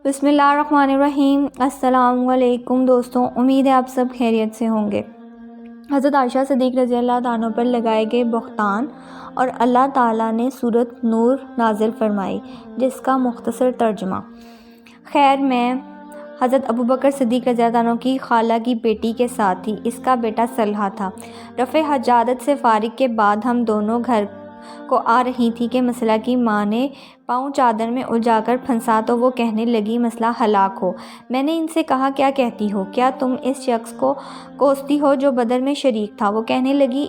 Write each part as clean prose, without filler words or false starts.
بسم اللہ الرحمن الرحیم۔ السلام علیکم دوستوں، امید ہے آپ سب خیریت سے ہوں گے۔ حضرت عائشہ صدیق رضی اللہ تعالیٰ پر لگائے گئے بہتان اور اللہ تعالیٰ نے سورۃ نور نازل فرمائی، جس کا مختصر ترجمہ۔ خیر، میں حضرت ابوبکر صدیق رضی اللہ عنہ کی خالہ کی بیٹی کے ساتھ تھی۔ اس کا بیٹا صلحہ تھا۔ رفع حاجت سے فارغ کے بعد ہم دونوں گھر کو آ رہی تھی کہ مسئلہ کی ماں نے پاؤں چادر میں الجھا کر پھنسا تو وہ کہنے لگی مسئلہ ہلاک ہو۔ میں نے ان سے کہا کیا کہتی ہو؟ کیا تم اس شخص کو کوستی ہو جو بدر میں شریک تھا؟ وہ کہنے لگی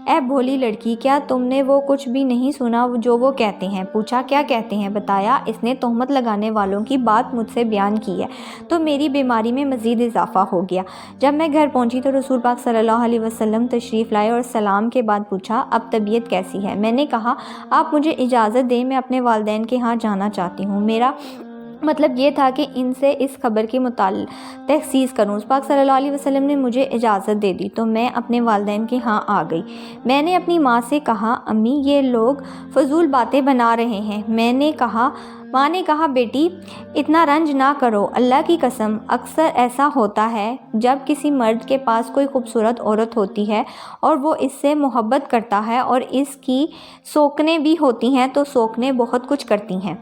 اے بھولی لڑکی، کیا تم نے وہ کچھ بھی نہیں سنا جو وہ کہتے ہیں؟ پوچھا کیا کہتے ہیں؟ بتایا اس نے تہمت لگانے والوں کی بات مجھ سے بیان کی ہے تو میری بیماری میں مزید اضافہ ہو گیا۔ جب میں گھر پہنچی تو رسول پاک صلی اللہ علیہ وسلم تشریف لائے اور سلام کے بعد پوچھا اب طبیعت کیسی ہے؟ میں نے کہا آپ مجھے اجازت دیں، میں اپنے والدین کے ہاں جانا چاہتی ہوں۔ میرا مطلب یہ تھا کہ ان سے اس خبر کے متعلق تحقیق کروں۔ رسول پاک صلی اللہ علیہ وسلم نے مجھے اجازت دے دی تو میں اپنے والدین کے ہاں آ گئی۔ میں نے اپنی ماں سے کہا امی یہ لوگ فضول باتیں بنا رہے ہیں۔ ماں نے کہا بیٹی اتنا رنج نہ کرو، اللہ کی قسم اکثر ایسا ہوتا ہے جب کسی مرد کے پاس کوئی خوبصورت عورت ہوتی ہے اور وہ اس سے محبت کرتا ہے اور اس کی سوکنیں بھی ہوتی ہیں تو سوکنیں بہت کچھ کرتی ہیں۔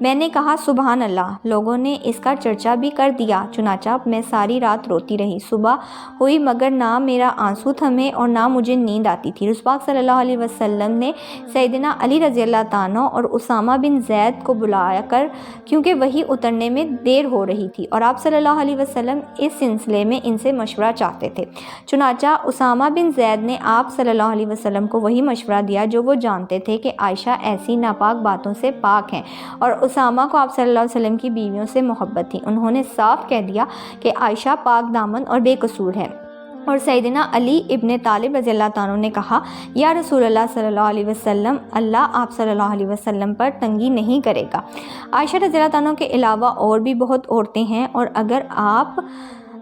میں نے کہا سبحان اللہ، لوگوں نے اس کا چرچا بھی کر دیا، چنانچہ میں ساری رات روتی رہی۔ صبح ہوئی مگر نہ میرا آنسو تھمے اور نہ مجھے نیند آتی تھی۔ رسول پاک صلی اللہ علیہ وسلم نے سیدنا علی رضی اللہ تعالیٰ اور اسامہ بن زید کو بلایا کر کیونکہ وہی اترنے میں دیر ہو رہی تھی اور آپ صلی اللہ علیہ وسلم اس سلسلے میں ان سے مشورہ چاہتے تھے۔ چنانچہ اسامہ بن زید نے آپ صلی اللہ علیہ وسلم کو وہی مشورہ دیا جو وہ جانتے تھے کہ عائشہ ایسی ناپاک باتوں سے پاک ہیں اور اسامہ کو آپ صلی اللہ علیہ وسلم کی بیویوں سے محبت تھی۔ انہوں نے صاف کہہ دیا کہ عائشہ پاک دامن اور بے قصور ہے، اور سیدنا علی ابن طالب رضی اللہ تعالیٰ نے کہا یا رسول اللہ صلی اللہ علیہ وسلم، اللہ آپ صلی اللہ علیہ وسلم پر تنگی نہیں کرے گا۔ عائشہ رضی اللہ تعالیٰ کے علاوہ اور بھی بہت عورتیں ہیں اور اگر آپ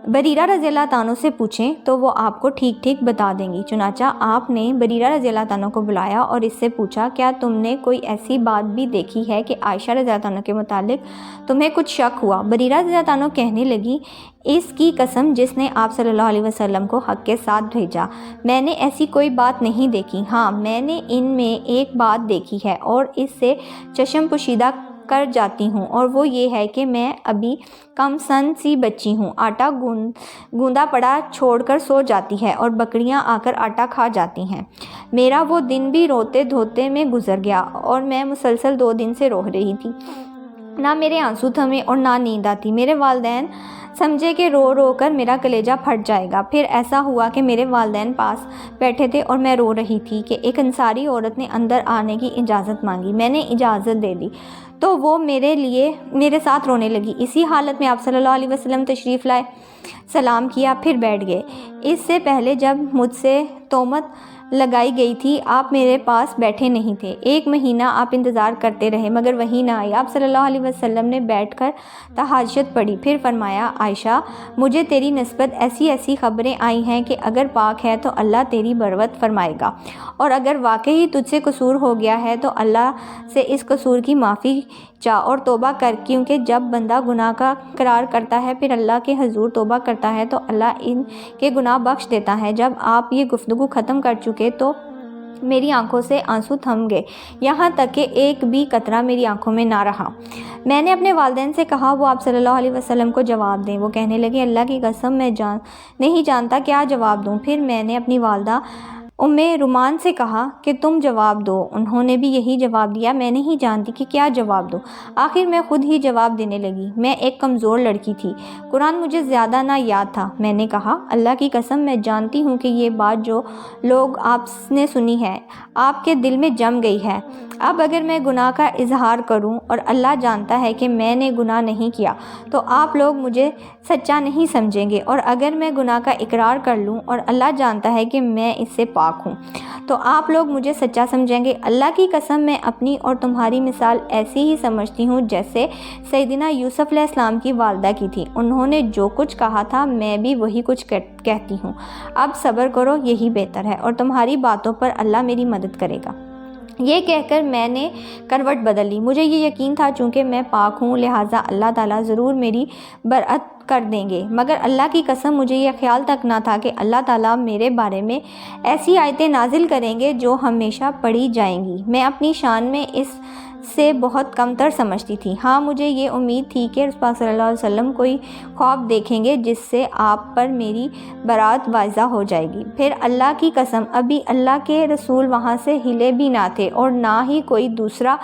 بریرہ رضی اللہ تعالیٰ سے پوچھیں تو وہ آپ کو ٹھیک ٹھیک بتا دیں گی۔ چنانچہ آپ نے بریرہ رضی اللہ تعالیٰ کو بلایا اور اس سے پوچھا کیا تم نے کوئی ایسی بات بھی دیکھی ہے کہ عائشہ رضی اللہ تعالیٰ کے متعلق تمہیں کچھ شک ہوا؟ بریرہ رضی اللہ تعالیٰ کہنے لگی اس کی قسم جس نے آپ صلی اللہ علیہ وسلم کو حق کے ساتھ بھیجا، میں نے ایسی کوئی بات نہیں دیکھی۔ ہاں میں نے ان میں ایک بات دیکھی ہے اور اس سے چشم پوشیدہ کر جاتی ہوں، اور وہ یہ ہے کہ میں ابھی کم سن سی بچی ہوں، آٹا گوندا پڑا چھوڑ کر سو جاتی ہے اور بکریاں آ کر آٹا کھا جاتی ہیں۔ میرا وہ دن بھی روتے دھوتے میں گزر گیا اور میں مسلسل 2 دن سے رو رہی تھی، نہ میرے آنسو تھمے اور نہ نیند آتی۔ میرے والدین سمجھے کہ رو رو کر میرا کلیجہ پھٹ جائے گا۔ پھر ایسا ہوا کہ میرے والدین پاس بیٹھے تھے اور میں رو رہی تھی کہ ایک انصاری عورت نے اندر آنے کی اجازت مانگی۔ میں نے اجازت دے دی تو وہ میرے ساتھ رونے لگی۔ اسی حالت میں آپ صلی اللہ علیہ وسلم تشریف لائے، سلام کیا، پھر بیٹھ گئے۔ اس سے پہلے جب مجھ سے تہمت لگائی گئی تھی آپ میرے پاس بیٹھے نہیں تھے۔ 1 مہینہ آپ انتظار کرتے رہے مگر وہی نہ آئی۔ آپ صلی اللہ علیہ وسلم نے بیٹھ کر تہجد پڑھی، پھر فرمایا عائشہ مجھے تیری نسبت ایسی خبریں آئی ہیں کہ اگر پاک ہے تو اللہ تیری بروت فرمائے گا، اور اگر واقعی تجھ سے قصور ہو گیا ہے تو اللہ سے اس قصور کی معافی چاہ اور توبہ کر، کیونکہ جب بندہ گناہ کا اقرار کرتا ہے پھر اللہ کے حضور توبہ کرتا ہے تو اللہ ان کے گناہ بخش دیتا ہے۔ جب آپ یہ گفتگو ختم کر چکے تو میری آنکھوں سے آنسو تھم گئے، یہاں تک کہ ایک بھی قطرہ میری آنکھوں میں نہ رہا۔ میں نے اپنے والدین سے کہا وہ آپ صلی اللہ علیہ وسلم کو جواب دیں۔ وہ کہنے لگے اللہ کی قسم میں نہیں جانتا کیا جواب دوں۔ پھر میں نے اپنی والدہ ام رومان سے کہا کہ تم جواب دو۔ انہوں نے بھی یہی جواب دیا، میں نہیں جانتی کہ کیا جواب دوں۔ آخر میں خود ہی جواب دینے لگی، میں ایک کمزور لڑکی تھی، قرآن مجھے زیادہ نہ یاد تھا۔ میں نے کہا اللہ کی قسم میں جانتی ہوں کہ یہ بات جو لوگ آپ نے سنی ہے آپ کے دل میں جم گئی ہے۔ اب اگر میں گناہ کا اظہار کروں اور اللہ جانتا ہے کہ میں نے گناہ نہیں کیا تو آپ لوگ مجھے سچا نہیں سمجھیں گے، اور اگر میں گناہ کا اقرار کر لوں اور اللہ جانتا ہے کہ میں اس سے پاک ہوں تو آپ لوگ مجھے سچا سمجھیں گے۔ اللہ کی قسم میں اپنی اور تمہاری مثال ایسی ہی سمجھتی ہوں جیسے سیدنا یوسف علیہ السلام کی والدہ کی تھی، انہوں نے جو کچھ کہا تھا میں بھی وہی کچھ کہتی ہوں۔ اب صبر کرو، یہی بہتر ہے، اور تمہاری باتوں پر اللہ میری مدد کرے گا۔ یہ کہہ کر میں نے کروٹ بدل لی۔ مجھے یہ یقین تھا چونکہ میں پاک ہوں لہٰذا اللہ تعالیٰ ضرور میری برأت کر دیں گے، مگر اللہ کی قسم مجھے یہ خیال تک نہ تھا کہ اللہ تعالیٰ میرے بارے میں ایسی آیتیں نازل کریں گے جو ہمیشہ پڑھی جائیں گی۔ میں اپنی شان میں اس سے بہت کم تر سمجھتی تھی۔ ہاں مجھے یہ امید تھی کہ رسول پاک صلی اللہ علیہ وسلم کوئی خواب دیکھیں گے جس سے آپ پر میری برات واضح ہو جائے گی۔ پھر اللہ کی قسم ابھی اللہ کے رسول وہاں سے ہلے بھی نہ تھے اور نہ ہی کوئی دوسرا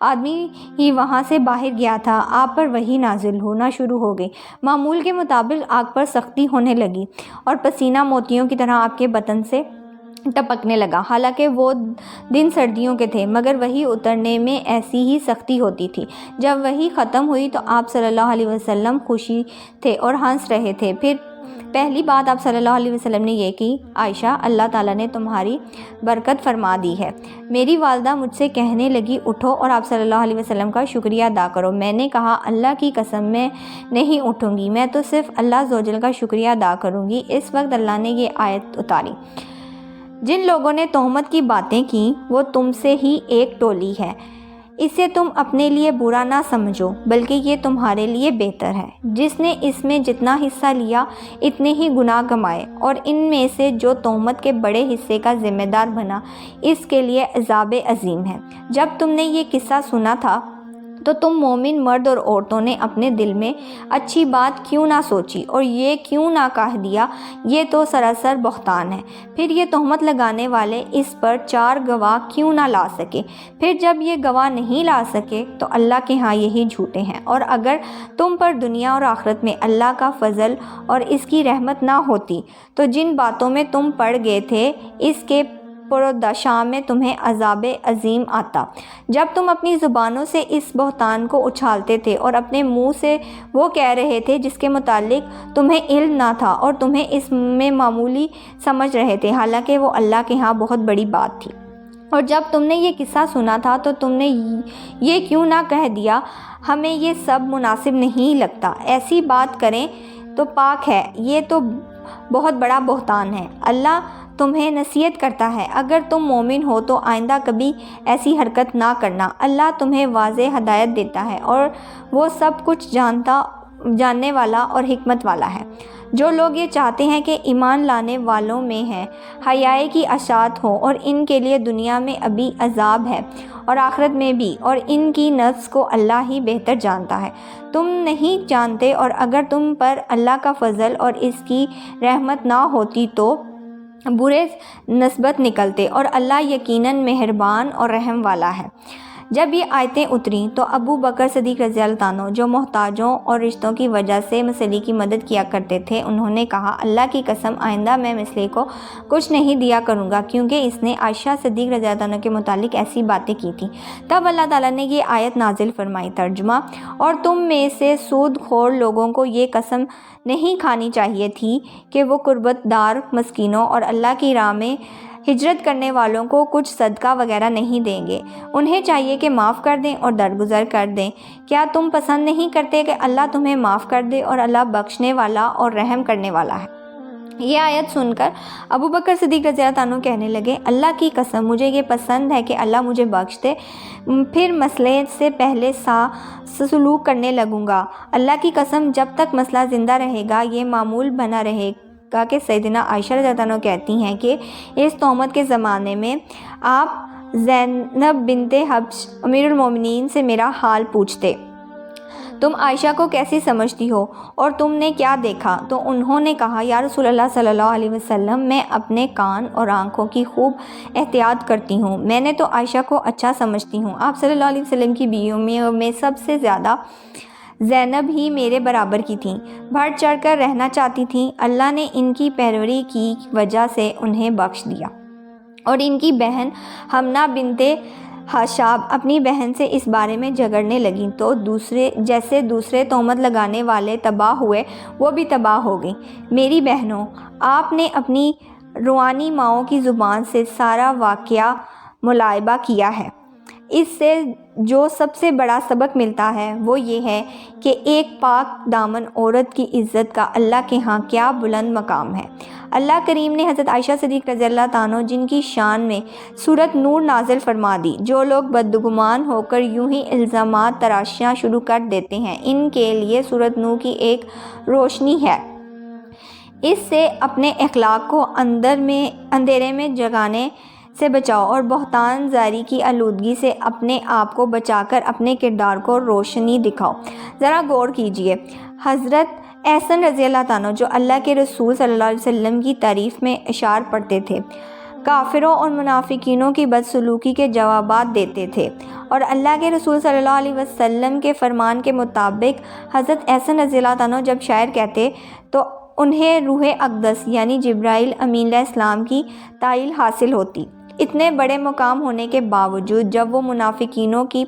آدمی ہی وہاں سے باہر گیا تھا، آپ پر وحی نازل ہونا شروع ہو گئی۔ معمول کے مطابق آگ پر سختی ہونے لگی اور پسینہ موتیوں کی طرح آپ کے بدن سے ٹپکنے لگا۔ حالانکہ وہ دن سردیوں کے تھے مگر وحی اترنے میں ایسی ہی سختی ہوتی تھی۔ جب وحی ختم ہوئی تو آپ صلی اللہ علیہ وسلم خوشی تھے اور ہنس رہے تھے۔ پھر پہلی بات آپ صلی اللہ علیہ وسلم نے یہ کی، عائشہ اللہ تعالیٰ نے تمہاری برکت فرما دی ہے۔ میری والدہ مجھ سے کہنے لگی اٹھو اور آپ صلی اللہ علیہ وسلم کا شکریہ ادا کرو۔ میں نے کہا اللہ کی قسم میں نہیں اٹھوں گی، میں تو صرف اللہ عز و جل کا شکریہ ادا کروں گی۔ اس وقت اللہ نے یہ آیت اتاری، جن لوگوں نے تہمت کی باتیں کیں وہ تم سے ہی ایک ٹولی ہے، اسے تم اپنے لیے برا نہ سمجھو بلکہ یہ تمہارے لیے بہتر ہے۔ جس نے اس میں جتنا حصہ لیا اتنے ہی گناہ کمائے، اور ان میں سے جو تہمت کے بڑے حصے کا ذمہ دار بنا اس کے لیے عذاب عظیم ہے۔ جب تم نے یہ قصہ سنا تھا تو تم مومن مرد اور عورتوں نے اپنے دل میں اچھی بات کیوں نہ سوچی اور یہ کیوں نہ کہہ دیا یہ تو سراسر بہتان ہے۔ پھر یہ تہمت لگانے والے اس پر 4 گواہ کیوں نہ لا سکے؟ پھر جب یہ گواہ نہیں لا سکے تو اللہ کے ہاں یہی جھوٹے ہیں۔ اور اگر تم پر دنیا اور آخرت میں اللہ کا فضل اور اس کی رحمت نہ ہوتی تو جن باتوں میں تم پڑ گئے تھے اس کے پرداشام میں تمہیں عذاب عظیم آتا۔ جب تم اپنی زبانوں سے اس بہتان کو اچھالتے تھے اور اپنے منہ سے وہ کہہ رہے تھے جس کے متعلق تمہیں علم نہ تھا اور تمہیں اس میں معمولی سمجھ رہے تھے، حالانکہ وہ اللہ کے ہاں بہت بڑی بات تھی۔ اور جب تم نے یہ قصہ سنا تھا تو تم نے یہ کیوں نہ کہہ دیا ہمیں یہ سب مناسب نہیں لگتا، ایسی بات کریں تو پاک ہے، یہ تو بہت بڑا بہتان ہے۔ اللہ تمہیں نصیحت کرتا ہے اگر تم مومن ہو تو آئندہ کبھی ایسی حرکت نہ کرنا۔ اللہ تمہیں واضح ہدایت دیتا ہے اور وہ سب کچھ جاننے والا اور حکمت والا ہے۔ جو لوگ یہ چاہتے ہیں کہ ایمان لانے والوں میں ہیں حیاء کی اشاعت ہو اور ان کے لیے دنیا میں ابھی عذاب ہے اور آخرت میں بھی، اور ان کی نفس کو اللہ ہی بہتر جانتا ہے، تم نہیں جانتے، اور اگر تم پر اللہ کا فضل اور اس کی رحمت نہ ہوتی تو برے نسبت نکلتے، اور اللہ یقیناً مہربان اور رحم والا ہے۔ جب یہ آیتیں اتریں تو ابو بکر صدیق رضی اللہ عنہ جو محتاجوں اور رشتوں کی وجہ سے مسئلے کی مدد کیا کرتے تھے، انہوں نے کہا اللہ کی قسم آئندہ میں مسئلے کو کچھ نہیں دیا کروں گا کیونکہ اس نے عائشہ صدیق رضی اللہ عنہ کے متعلق ایسی باتیں کی تھیں۔ تب اللہ تعالیٰ نے یہ آیت نازل فرمائی۔ ترجمہ، اور تم میں سے سود خور لوگوں کو یہ قسم نہیں کھانی چاہیے تھی کہ وہ قربت دار مسکینوں اور اللہ کی راہ میں ہجرت کرنے والوں کو کچھ صدقہ وغیرہ نہیں دیں گے، انہیں چاہیے کہ معاف کر دیں اور درگزر کر دیں۔ کیا تم پسند نہیں کرتے کہ اللہ تمہیں معاف کر دے اور اللہ بخشنے والا اور رحم کرنے والا ہے؟ یہ آیت سن کر ابو بکر صدیق رضی اللہ عنہ کہنے لگے اللہ کی قسم مجھے یہ پسند ہے کہ اللہ مجھے بخش دے، پھر مسئلے سے پہلے سلوک کرنے لگوں گا۔ اللہ کی قسم جب تک مسئلہ زندہ رہے گا یہ معمول بنا رہے گا کہ سیدنا عائشہ رضی اللہ عنہ کہتی ہیں کہ اس تہمت کے زمانے میں آپ زینب بنت حبش امیر المومنین سے میرا حال پوچھتے، تم عائشہ کو کیسی سمجھتی ہو اور تم نے کیا دیکھا؟ تو انہوں نے کہا یا رسول اللہ صلی اللہ علیہ وسلم میں اپنے کان اور آنکھوں کی خوب احتیاط کرتی ہوں، میں نے تو عائشہ کو اچھا سمجھتی ہوں، آپ صلی اللہ علیہ وسلم کی بیویوں میں سب سے زیادہ زینب ہی میرے برابر کی تھیں، بڑھ چڑھ کر رہنا چاہتی تھیں، اللہ نے ان کی پیروی کی وجہ سے انہیں بخش دیا۔ اور ان کی بہن حمنہ بنت حشاب اپنی بہن سے اس بارے میں جھگڑنے لگیں تو دوسرے تہمت لگانے والے تباہ ہوئے وہ بھی تباہ ہو گئیں۔ میری بہنوں، آپ نے اپنی روحانی ماؤں کی زبان سے سارا واقعہ ملائبہ کیا ہے، اس سے جو سب سے بڑا سبق ملتا ہے وہ یہ ہے کہ ایک پاک دامن عورت کی عزت کا اللہ کے ہاں کیا بلند مقام ہے۔ اللہ کریم نے حضرت عائشہ صدیقہ رضی اللہ تعالیٰ عنہ جن کی شان میں سورۃ نور نازل فرما دی، جو لوگ بدگمان ہو کر یوں ہی الزامات تراشنا شروع کر دیتے ہیں، ان کے لیے سورۃ نور کی ایک روشنی ہے۔ اس سے اپنے اخلاق کو اندھیرے میں جگانے سے بچاؤ اور بہتان زاری کی آلودگی سے اپنے آپ کو بچا کر اپنے کردار کو روشنی دکھاؤ۔ ذرا غور کیجئے، حضرت احسن رضی اللہ تعالیٰ جو اللہ کے رسول صلی اللہ علیہ وسلم کی تعریف میں اشعار پڑھتے تھے، کافروں اور منافقینوں کی بدسلوکی کے جوابات دیتے تھے، اور اللہ کے رسول صلی اللہ علیہ وسلم کے فرمان کے مطابق حضرت احسن رضی اللہ تعالیٰ جب شاعر کہتے تو انہیں روح اقدس یعنی جبرائیل امین علیہ السلام کی تائید حاصل ہوتی۔ اتنے بڑے مقام ہونے کے باوجود جب وہ منافقینوں کی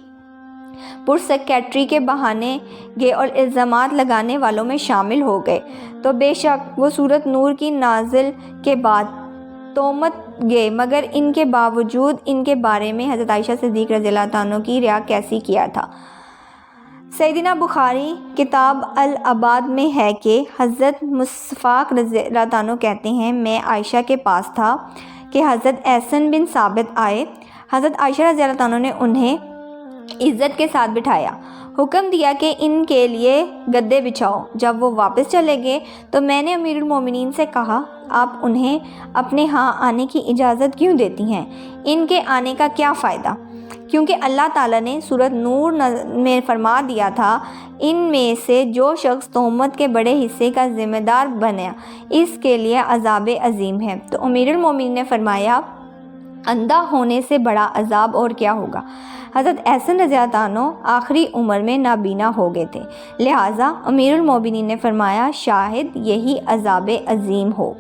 پرسیکیٹری کے بہانے گئے اور الزامات لگانے والوں میں شامل ہو گئے، تو بے شک وہ سورۃ نور کی نازل کے بعد تہمت گئے، مگر ان کے باوجود ان کے بارے میں حضرت عائشہ صدیقہ رضی اللہ عنہ کی ریا کیسی کیا تھا۔ سیدنا بخاری کتاب العباد میں ہے کہ حضرت مصفاق رضی اللہ عنہ کہتے ہیں، میں عائشہ کے پاس تھا کہ حضرت احسن بن ثابت آئے۔ حضرت عائشہ رضی اللہ عنہ نے انہیں عزت کے ساتھ بٹھایا، حکم دیا کہ ان کے لیے گدے بچھاؤ۔ جب وہ واپس چلے گئے تو میں نے امیر المومنین سے کہا، آپ انہیں اپنے ہاں آنے کی اجازت کیوں دیتی ہیں؟ ان کے آنے کا کیا فائدہ؟ کیونکہ اللہ تعالیٰ نے سورۃ نور میں فرما دیا تھا، ان میں سے جو شخص تہمت کے بڑے حصے کا ذمہ دار بنا اس کے لیے عذاب عظیم ہے۔ تو امیر المومنین نے فرمایا، اندھا ہونے سے بڑا عذاب اور کیا ہوگا؟ حضرت احسن رضی اللہ عنہ آخری عمر میں نابینا ہو گئے تھے، لہٰذا امیر المومنین نے فرمایا، شاہد یہی عذاب عظیم ہو۔